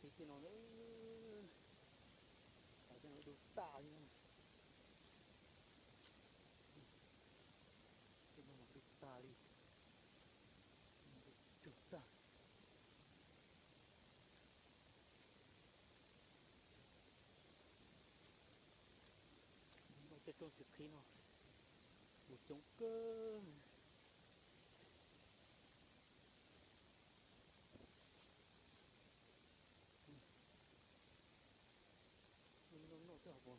Khi thì nó nữa phải cho nó đủ tả như này, cho nó đủ tả đi, đủ tả. Nó sẽ trôn trực khi nó một chống cơ. Nó cái học rồi.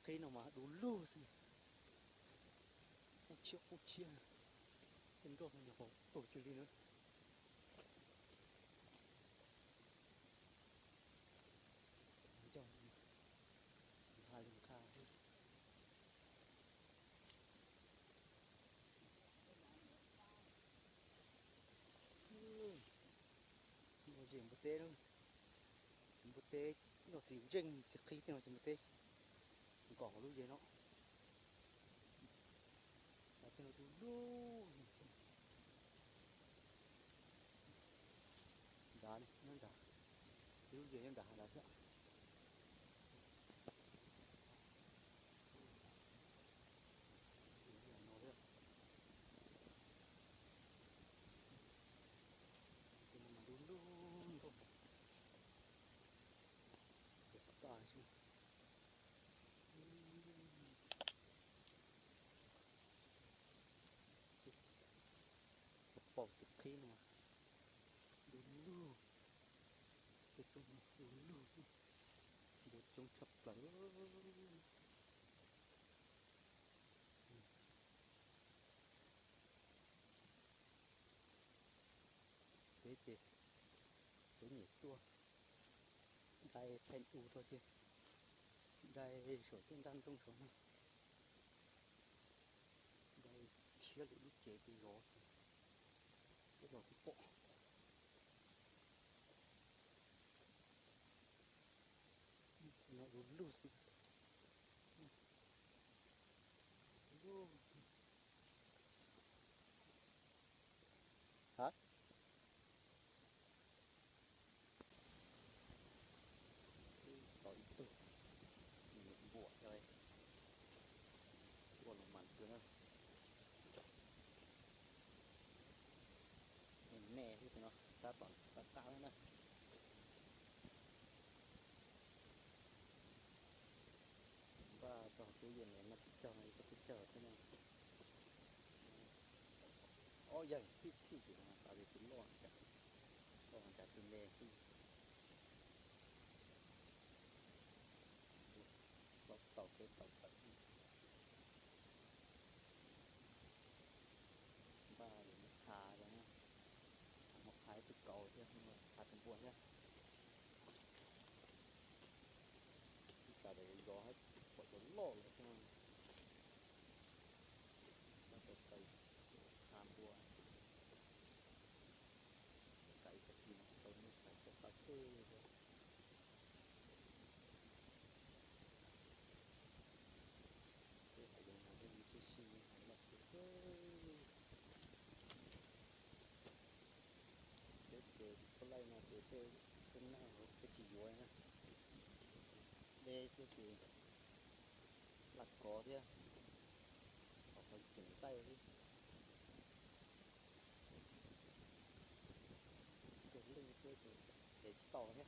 Khi nào mà đủ lưu gì, không chia, bên đó là nhập tổ chức đi nữa. Cho hai đồng kha đi. Nó chỉ một tê thôi, một tê nó xỉu chênh trực khí thì nó chỉ một tê, cỏ lúc gì nó, là cái nó đủ lưu. Đá này, nó đá, lúc gì em đá là sao? Dulu untuk kita sih bỏ chữ khí mà dulu itu dulu buat trong chập là thế thì tôi nhảy tua đây thành u thôi chứ đây sổ trên đan trong số này đây chia được lúc chế thì gió cái gió cái bộ nó dulu sih hả tỏi itu buat rồi buat lồng mặn nữa nè thì nó ta toàn ta cao nữa và trò cái gì này nó chờ này có cái chờ thế này ôi giời cái gì thì nó tạo được tính loạn cả từng đề thì tàu cái tàu tận và để nó thả ra nhá một hai từ cầu chứ không mà thả từng buổi nhá cả đấy gió hết quả gió lổ rồi chứ nó phải cây tham buổi cây cái gì nó tôi mới phải cái cà phê rồi cái phải dùng nó đi xí xí nó cái cái này nó cái nào cái chỉ vui ha đây cái là có thế họ phải chỉnh tay đi cái lưng cái để tỏ nhé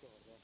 chỗ rồi